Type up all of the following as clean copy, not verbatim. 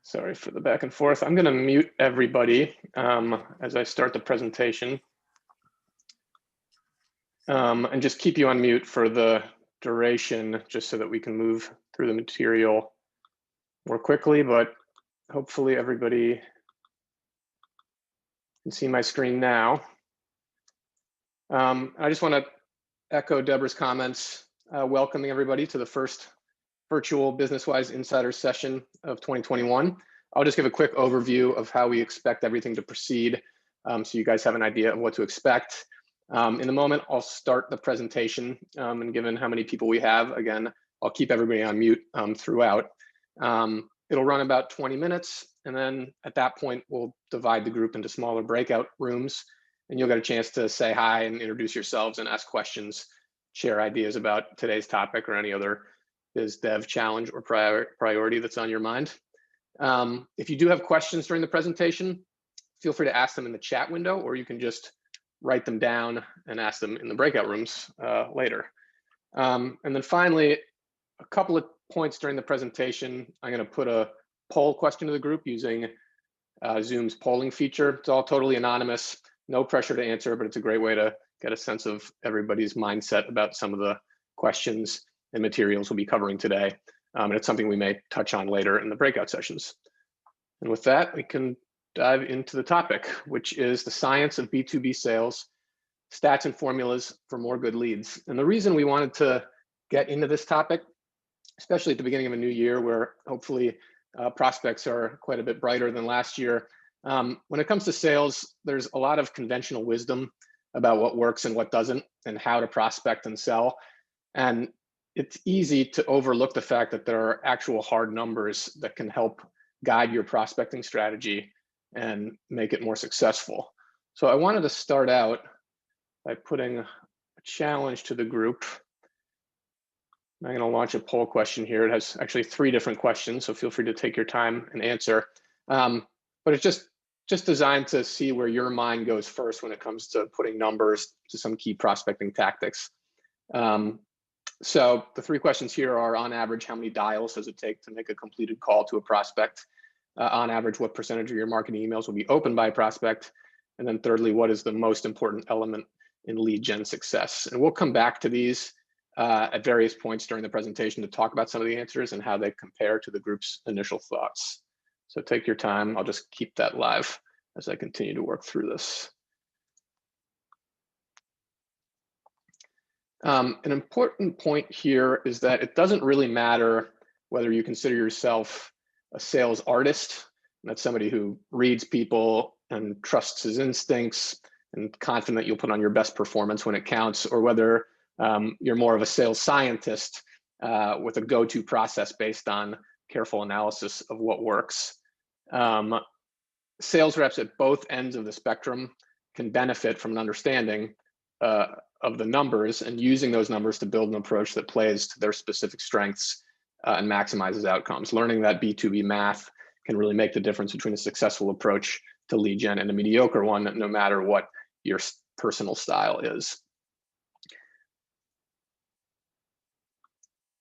Sorry for the back and forth. I'm going to mute everybody as I start the presentation. And just keep you on mute for the duration, just so that we can move through the material more quickly, but hopefully everybody can see my screen now. I just want to echo Deborah's comments, welcoming everybody to the first virtual BusinessWise Insider session of 2021. I'll just give a quick overview of how we expect everything to proceed, so you guys have an idea of what to expect. In a moment, I'll start the presentation, and given how many people we have, again, I'll keep everybody on mute throughout. It'll run about 20 minutes, and then at that point, we'll divide the group into smaller breakout rooms, and you'll get a chance to say hi and introduce yourselves and ask questions, share ideas about today's topic or any other biz-dev challenge or priority that's on your mind. If you do have questions during the presentation, feel free to ask them in the chat window, or you can just write them down and ask them in the breakout rooms later. And then finally, a couple of points during the presentation. I'm going to put a poll question to the group using Zoom's polling feature. It's all totally anonymous, no pressure to answer, but it's a great way to get a sense of everybody's mindset about some of the questions and materials we'll be covering today. And it's something we may touch on later in the breakout sessions. And with that, we can dive into the topic, which is the science of B2B sales, stats and formulas for more good leads. And the reason we wanted to get into this topic, especially at the beginning of a new year where hopefully prospects are quite a bit brighter than last year. When it comes to sales, there's a lot of conventional wisdom about what works and what doesn't, and how to prospect and sell. And it's easy to overlook the fact that there are actual hard numbers that can help guide your prospecting strategy and make it more successful. So I wanted to start out by putting a challenge to the group. I'm going to launch a poll question here. It has actually 3 different questions, so feel free to take your time and answer. But it's just designed to see where your mind goes first when it comes to putting numbers to some key prospecting tactics. So the 3 questions here are, on average, how many dials does it take to make a completed call to a prospect? On average, what percentage of your marketing emails will be opened by a prospect? And then thirdly, what is the most important element in lead gen success? And we'll come back to these at various points during the presentation to talk about some of the answers and how they compare to the group's initial thoughts. So take your time. I'll just keep that live as I continue to work through this. An important point here is that it doesn't really matter whether you consider yourself a sales artist, and that's somebody who reads people and trusts his instincts and confident you'll put on your best performance when it counts, or whether you're more of a sales scientist with a go-to process based on careful analysis of what works. Sales reps at both ends of the spectrum can benefit from an understanding of the numbers and using those numbers to build an approach that plays to their specific strengths and maximizes outcomes. Learning that B2B math can really make the difference between a successful approach to lead gen and a mediocre one, no matter what your personal style is.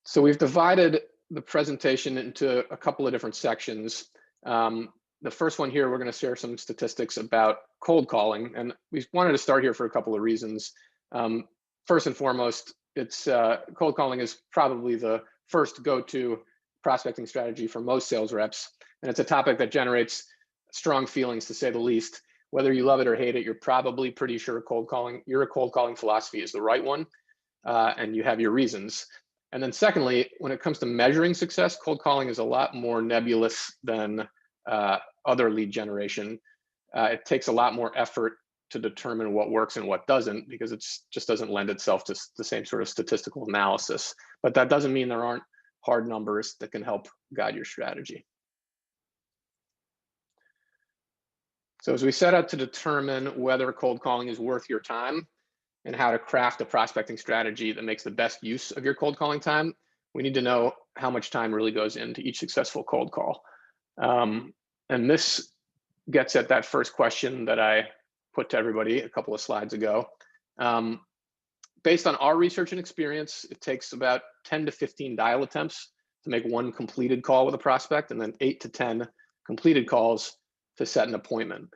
So we've divided the presentation into a couple of different sections. The first one here, we're going to share some statistics about cold calling, and we wanted to start here for a couple of reasons. First and foremost, it's cold calling is probably the first go-to prospecting strategy for most sales reps, and it's a topic that generates strong feelings, to say the least. Whether you love it or hate it, you're probably pretty sure your cold calling philosophy is the right one, and you have your reasons. And then secondly, when it comes to measuring success, cold calling is a lot more nebulous than other lead generation. It takes a lot more effort to determine what works and what doesn't, because it just doesn't lend itself to the same sort of statistical analysis. But that doesn't mean there aren't hard numbers that can help guide your strategy. So as we set out to determine whether cold calling is worth your time and how to craft a prospecting strategy that makes the best use of your cold calling time, we need to know how much time really goes into each successful cold call. And this gets at that first question that I put to everybody a couple of slides ago. Based on our research and experience, it takes about 10 to 15 dial attempts to make one completed call with a prospect, and then 8 to 10 completed calls to set an appointment.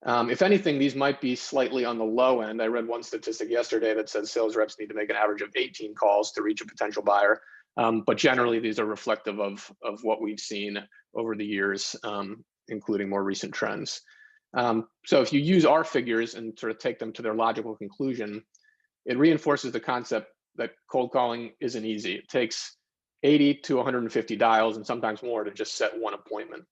If anything, these might be slightly on the low end. I read one statistic yesterday that said sales reps need to make an average of 18 calls to reach a potential buyer. But generally, these are reflective of what we've seen over the years, including more recent trends. So if you use our figures and sort of take them to their logical conclusion, it reinforces the concept that cold calling isn't easy. It takes 80 to 150 dials and sometimes more to just set one appointment.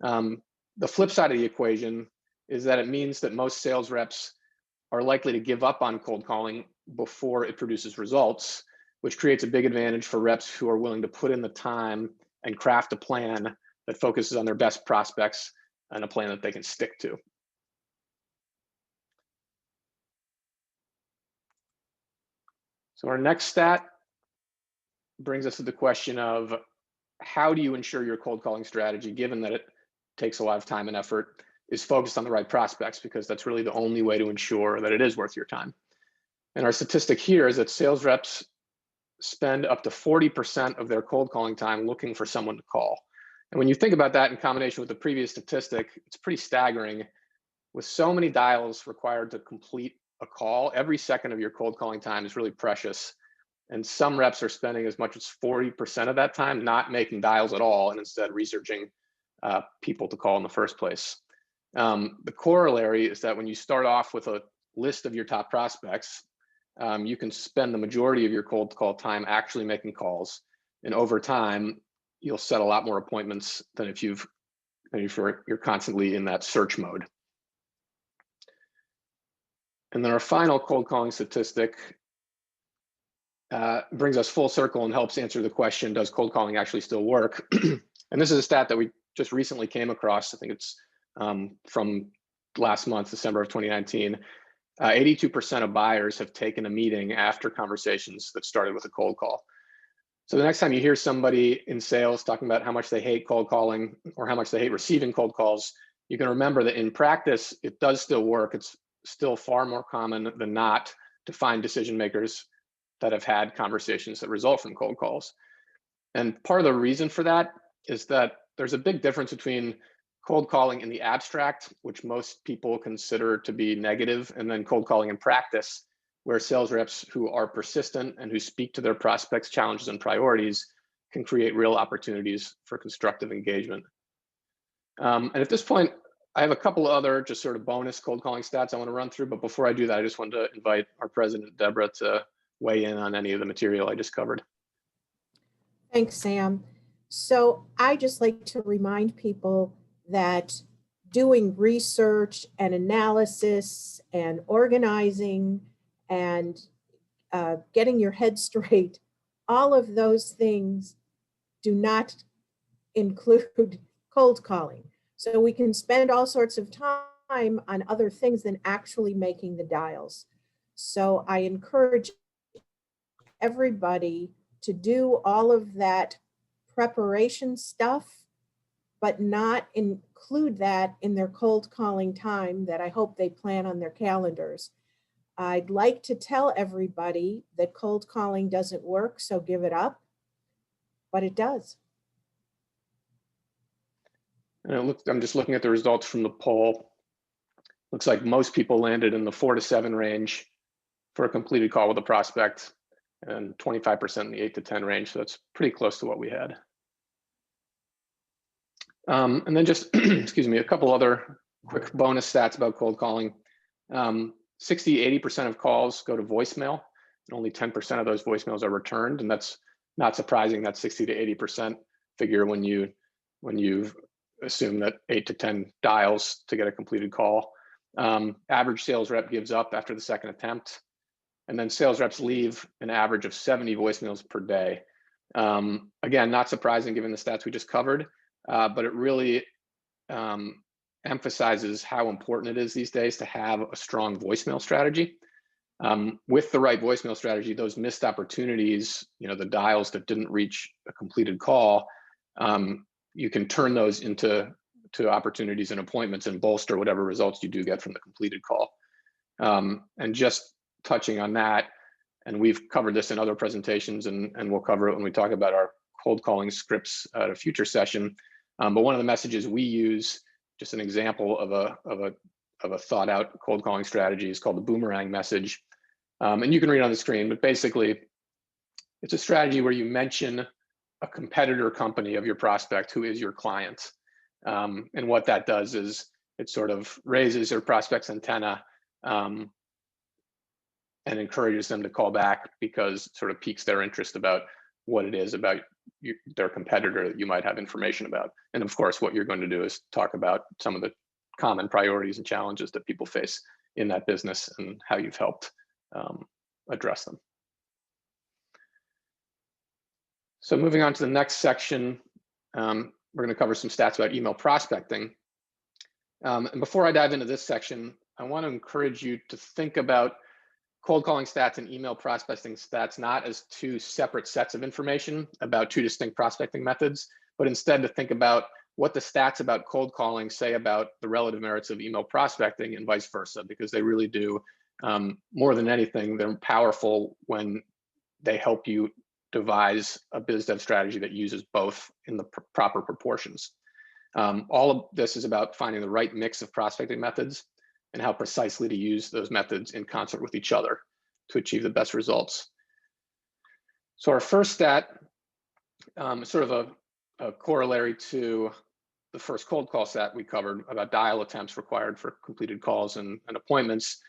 The flip side of the equation is that it means that most sales reps are likely to give up on cold calling before it produces results, which creates a big advantage for reps who are willing to put in the time and craft a plan that focuses on their best prospects and a plan that they can stick to. So our next stat brings us to the question of how do you ensure your cold calling strategy, given that it takes a lot of time and effort, is focused on the right prospects, because that's really the only way to ensure that it is worth your time. And our statistic here is that sales reps spend up to 40% of their cold calling time looking for someone to call. And when you think about that in combination with the previous statistic, it's pretty staggering. With so many dials required to complete a call, every second of your cold calling time is really precious. And some reps are spending as much as 40% of that time not making dials at all, and instead researching people to call in the first place. The corollary is that when you start off with a list of your top prospects, you can spend the majority of your cold call time actually making calls. And over time, you'll set a lot more appointments than if you're constantly in that search mode. And then our final cold calling statistic brings us full circle and helps answer the question, does cold calling actually still work? And this is a stat that we just recently came across. I think it's from last month, December of 2019. 82% of buyers have taken a meeting after conversations that started with a cold call. So the next time you hear somebody in sales talking about how much they hate cold calling or how much they hate receiving cold calls, you can remember that in practice, it does still work. It's still far more common than not to find decision makers that have had conversations that result from cold calls. And part of the reason for that is that there's a big difference between cold calling in the abstract, which most people consider to be negative, and then cold calling in practice, where sales reps who are persistent and who speak to their prospects' challenges and priorities can create real opportunities for constructive engagement. And at this point, I have a couple of other just sort of bonus cold calling stats I want to run through, but before I do that, I just wanted to invite our president, Deborah, to weigh in on any of the material I just covered. Thanks, Sam. So I just like to remind people that doing research and analysis and organizing and getting your head straight, all of those things do not include cold calling. So we can spend all sorts of time on other things than actually making the dials. So I encourage everybody to do all of that preparation stuff, but not include that in their cold calling time that I hope they plan on their calendars. I'd like to tell everybody that cold calling doesn't work, so give it up, but it does. And I'm just looking at the results from the poll. Looks like most people landed in the 4 to 7 range for a completed call with a prospect, and 25% in the 8 to 10 range. So that's pretty close to what we had. And then just, excuse me, a couple other quick bonus stats about cold calling. 60–80% of calls go to voicemail, and only 10% of those voicemails are returned. And that's not surprising, that 60–80% figure when you assume that 8 to 10 dials to get a completed call. Average sales rep gives up after the second attempt. And then sales reps leave an average of 70 voicemails per day. Again, not surprising given the stats we just covered, but it really emphasizes how important it is these days to have a strong voicemail strategy. With the right voicemail strategy, those missed opportunities, the dials that didn't reach a completed call, you can turn those into opportunities and appointments and bolster whatever results you do get from the completed call. And just touching on that, and we've covered this in other presentations, and we'll cover it when we talk about our cold calling scripts at a future session. But one of the messages we use, just an example of a thought out cold calling strategy, is called the Boomerang message. And you can read it on the screen, but basically it's a strategy where you mention a competitor company of your prospect who is your client. And what that does is it sort of raises your prospect's antenna and encourages them to call back, because it sort of piques their interest about what it is about their competitor that you might have information about. And of course, what you're going to do is talk about some of the common priorities and challenges that people face in that business and how you've helped address them. So moving on to the next section, we're going to cover some stats about email prospecting. And before I dive into this section, I want to encourage you to think about cold calling stats and email prospecting stats not as two separate sets of information about two distinct prospecting methods, but instead to think about what the stats about cold calling say about the relative merits of email prospecting and vice versa, because they really do, more than anything, they're powerful when they help you devise a biz dev strategy that uses both in the proper proportions. All of this is about finding the right mix of prospecting methods and how precisely to use those methods in concert with each other to achieve the best results. So our first stat, sort of a corollary to the first cold call stat we covered about dial attempts required for completed calls and appointments.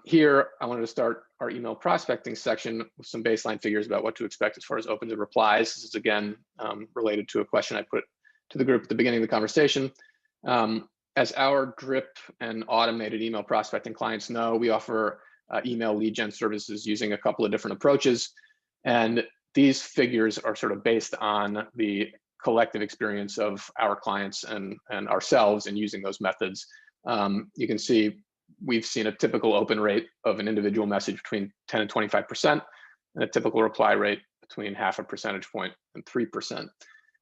Here, I wanted to start our email prospecting section with some baseline figures about what to expect as far as opens and replies. This is again related to a question I put to the group at the beginning of the conversation. As our drip and automated email prospecting clients know, we offer email lead gen services using a couple of different approaches. And these figures are sort of based on the collective experience of our clients and ourselves in using those methods. You can see we've seen a typical open rate of an individual message between 10 and 25%, and a typical reply rate between 0.5 percentage point and 3%.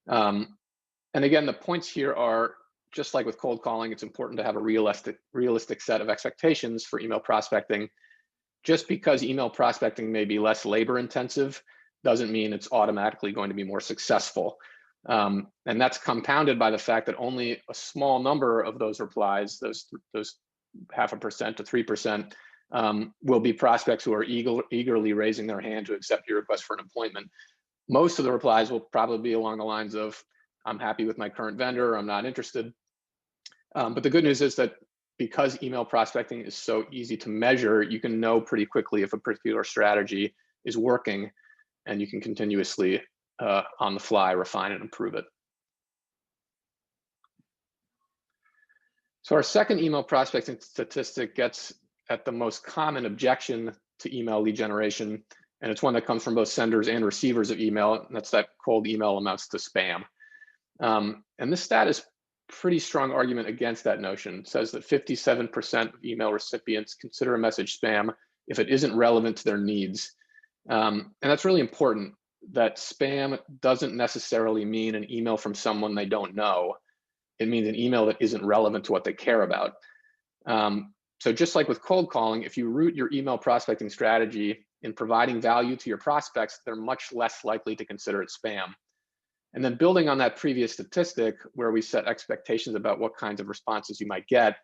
And again, the points here are, just like with cold calling, it's important to have a realistic set of expectations for email prospecting. Just because email prospecting may be less labor intensive doesn't mean it's automatically going to be more successful. And that's compounded by the fact that only a small number of those replies, those 0.5% to 3%, will be prospects who are eagerly raising their hand to accept your request for an appointment. Most of the replies will probably be along the lines of, I'm happy with my current vendor, I'm not interested. But the good news is that because email prospecting is so easy to measure, you can know pretty quickly if a particular strategy is working, and you can continuously, on the fly, refine and improve it. So our second email prospecting statistic gets at the most common objection to email lead generation, and it's one that comes from both senders and receivers of email, and that's that cold email amounts to spam. And this stat is pretty strong argument against that notion. It says that 57% of email recipients consider a message spam if it isn't relevant to their needs. And that's really important, that spam doesn't necessarily mean an email from someone they don't know. It means an email that isn't relevant to what they care about. So just like with cold calling, if you root your email prospecting strategy in providing value to your prospects, they're much less likely to consider it spam. And then building on that previous statistic where we set expectations about what kinds of responses you might get,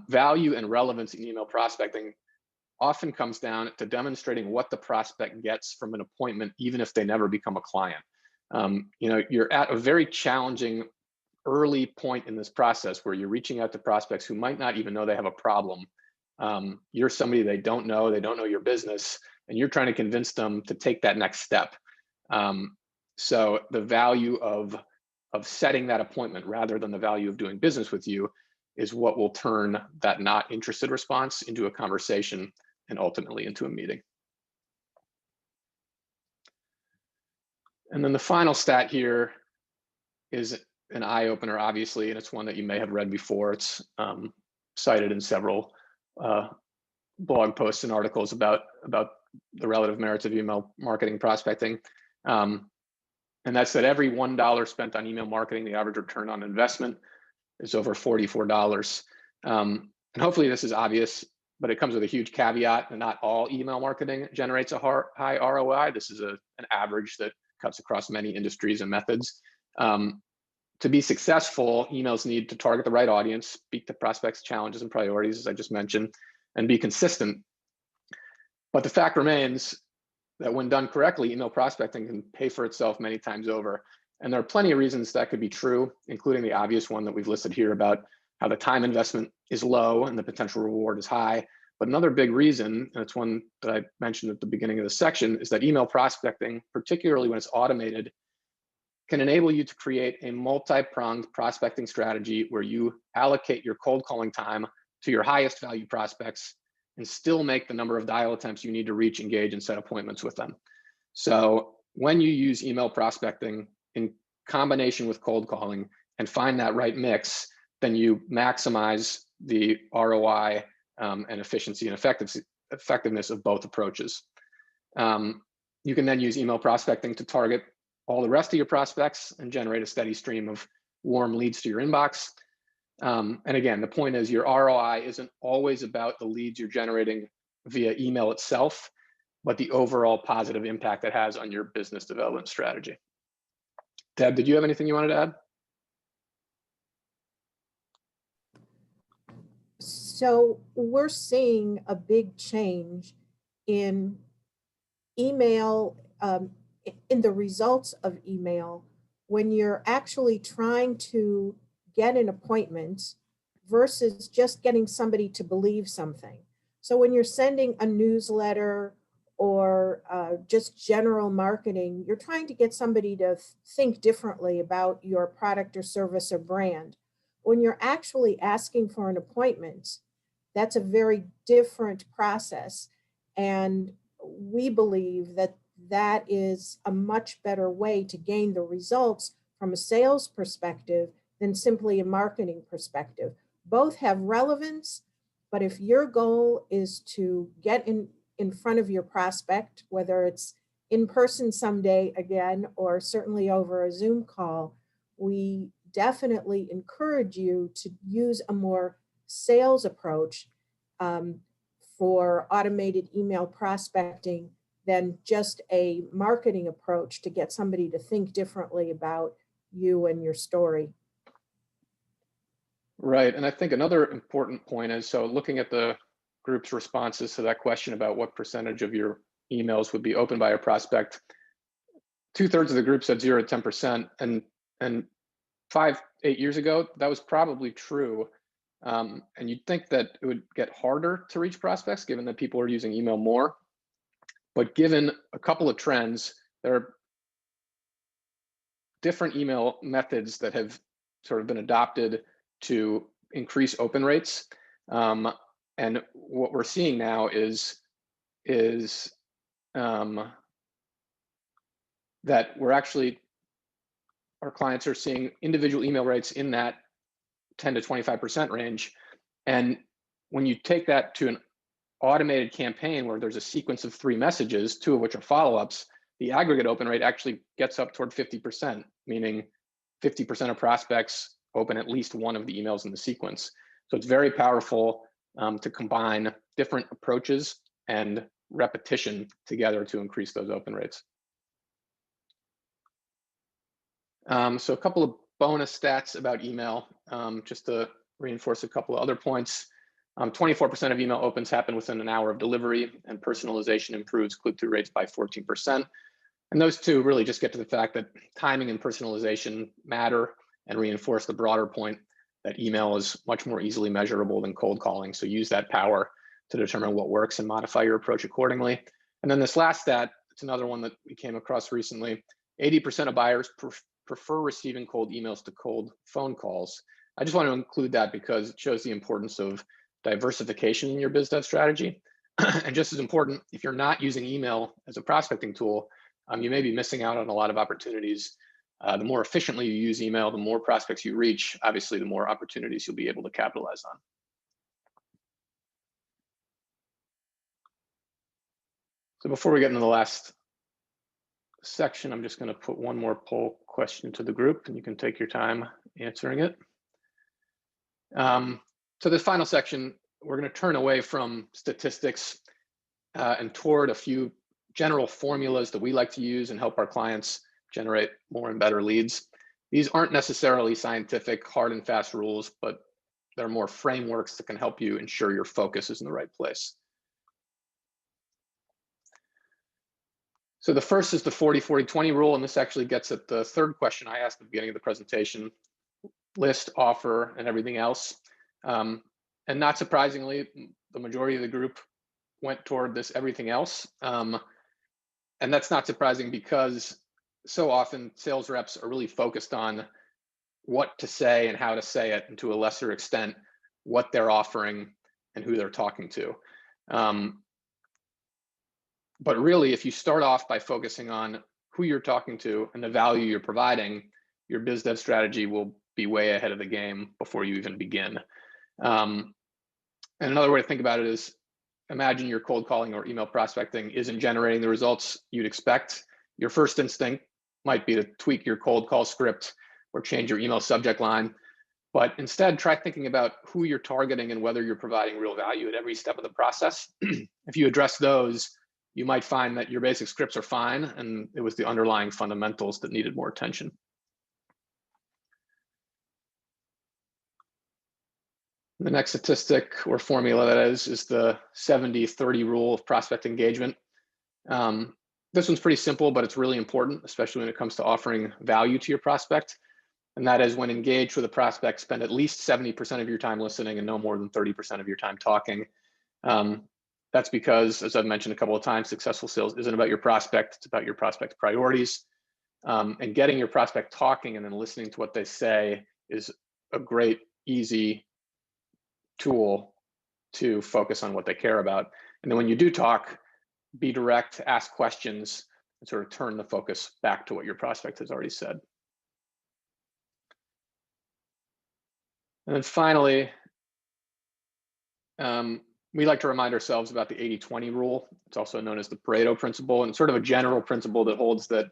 value and relevance in email prospecting often comes down to demonstrating what the prospect gets from an appointment, even if they never become a client. You're at a very challenging early point in this process where you're reaching out to prospects who might not even know they have a problem. You're somebody they don't know your business, and you're trying to convince them to take that next step. So the value of setting that appointment rather than the value of doing business with you is what will turn that not interested response into a conversation and ultimately into a meeting. And then the final stat here is an eye opener, obviously, and it's one that you may have read before. It's cited in several blog posts and articles about the relative merits of email marketing prospecting. And that's that every $1 spent on email marketing, the average return on investment is over $44. And hopefully this is obvious, but it comes with a huge caveat, and not all email marketing generates a high ROI. This is an average that cuts across many industries and methods. To be successful, emails need to target the right audience, speak to prospects' challenges and priorities, as I just mentioned, and be consistent. But the fact remains that when done correctly, email prospecting can pay for itself many times over. And there are plenty of reasons that could be true, including the obvious one that we've listed here about how the time investment is low and the potential reward is high. But another big reason, and it's one that I mentioned at the beginning of the section, is that email prospecting, particularly when it's automated, can enable you to create a multi-pronged prospecting strategy where you allocate your cold calling time to your highest value prospects and still make the number of dial attempts you need to reach, engage, and set appointments with them. So when you use email prospecting in combination with cold calling and find that right mix, then you maximize the ROI and efficiency and effectiveness of both approaches. You can then use email prospecting to target all the rest of your prospects and generate a steady stream of warm leads to your inbox. And again, the point is your ROI isn't always about the leads you're generating via email itself, but the overall positive impact it has on your business development strategy. Deb, did you have anything you wanted to add? So we're seeing a big change in email, in the results of email, when you're actually trying to get an appointment versus just getting somebody to believe something. So when you're sending a newsletter or just general marketing, you're trying to get somebody to think differently about your product or service or brand. When you're actually asking for an appointment, that's a very different process. And we believe that that is a much better way to gain the results from a sales perspective than simply a marketing perspective. Both have relevance, but if your goal is to get in front of your prospect, whether it's in person someday again, or certainly over a Zoom call, we definitely encourage you to use a more sales approach for automated email prospecting than just a marketing approach to get somebody to think differently about you and your story. Right, and I think another important point is, so looking at the group's responses to that question about what percentage of your emails would be opened by a prospect, 2/3 of the group said 0 to 10%, and 5-8 years ago, that was probably true. And you'd think that it would get harder to reach prospects given that people are using email more. But given a couple of trends, there are different email methods that have sort of been adopted to increase open rates. And what we're seeing now is that we're actually, our clients are seeing individual email rates in that 10 to 25% range. And when you take that to an automated campaign where there's a sequence of 3 messages, 2 of which are follow-ups, the aggregate open rate actually gets up toward 50%, meaning 50% of prospects open at least one of the emails in the sequence. So it's very powerful to combine different approaches and repetition together to increase those open rates. So a couple of bonus stats about email, just to reinforce a couple of other points. 24% of email opens happen within an hour of delivery, and personalization improves click-through rates by 14%. And those two really just get to the fact that timing and personalization matter and reinforce the broader point that email is much more easily measurable than cold calling. So use that power to determine what works and modify your approach accordingly. And then this last stat, it's another one that we came across recently. 80% of buyers prefer receiving cold emails to cold phone calls. I just want to include that because it shows the importance of diversification in your biz dev strategy. And just as important, if you're not using email as a prospecting tool, you may be missing out on a lot of opportunities. The more efficiently you use email, the more prospects you reach, obviously the more opportunities you'll be able to capitalize on. So before we get into the last section, I'm just going to put one more poll question to the group and you can take your time answering it. So this final section, we're going to turn away from statistics and toward a few general formulas that we like to use and help our clients generate more and better leads. These aren't necessarily scientific, hard and fast rules, but they're more frameworks that can help you ensure your focus is in the right place. So the first is the 40-40-20 rule, and this actually gets at the third question I asked at the beginning of the presentation: list, offer, and everything else. And not surprisingly, the majority of the group went toward this everything else. And that's not surprising because so often sales reps are really focused on what to say and how to say it, and to a lesser extent, what they're offering and who they're talking to. But really, if you start off by focusing on who you're talking to and the value you're providing, your biz dev strategy will be way ahead of the game before you even begin. And another way to think about it is, imagine your cold calling or email prospecting isn't generating the results you'd expect. Your first instinct might be to tweak your cold call script or change your email subject line. But instead, try thinking about who you're targeting and whether you're providing real value at every step of the process. If you address those, you might find that your basic scripts are fine, and it was the underlying fundamentals that needed more attention. The next statistic or formula, that is the 70-30 rule of prospect engagement. This one's pretty simple, but it's really important, especially when it comes to offering value to your prospect. And that is, when engaged with a prospect, spend at least 70% of your time listening and no more than 30% of your time talking. That's because, as I've mentioned a couple of times, successful sales isn't about your prospect, it's about your prospect's priorities. And getting your prospect talking and then listening to what they say is a great, easy tool to focus on what they care about. And then when you do talk, be direct, ask questions, and sort of turn the focus back to what your prospect has already said. And then finally, we like to remind ourselves about the 80-20 rule. It's also known as the Pareto principle, and sort of a general principle that holds that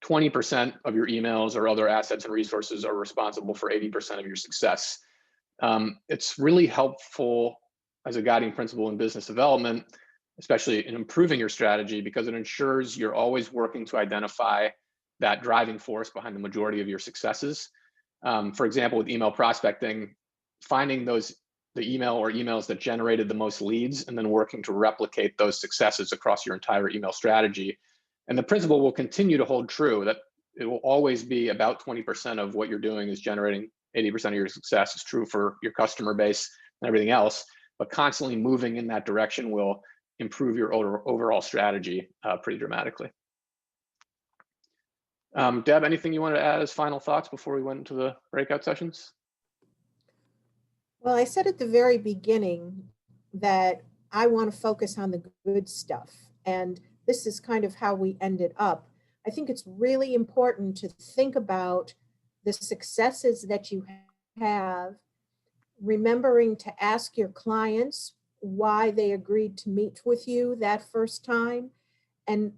20% of your emails or other assets and resources are responsible for 80% of your success. It's really helpful as a guiding principle in business development, especially in improving your strategy, because it ensures you're always working to identify that driving force behind the majority of your successes. For example, with email prospecting, finding the email or emails that generated the most leads, and then working to replicate those successes across your entire email strategy. And the principle will continue to hold true, that it will always be about 20% of what you're doing is generating 80% of your success. Is true for your customer base and everything else, but constantly moving in that direction will improve your overall strategy pretty dramatically. Deb, anything you wanted to add as final thoughts before we went into the breakout sessions? Well, I said at the very beginning that I want to focus on the good stuff, and this is kind of how we ended up. I think it's really important to think about the successes that you have, remembering to ask your clients why they agreed to meet with you that first time, and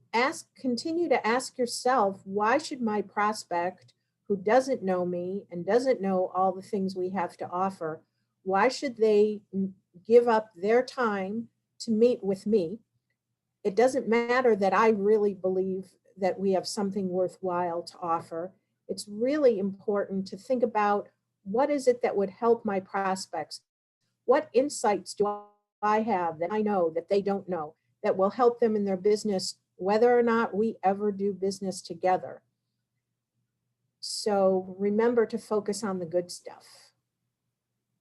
continue to ask yourself, why should my prospect, who doesn't know me and doesn't know all the things we have to offer, why should they give up their time to meet with me? It doesn't matter that I really believe that we have something worthwhile to offer. It's really important to think about, what is it that would help my prospects? What insights do I have that I know that they don't know, that will help them in their business, whether or not we ever do business together? So remember to focus on the good stuff.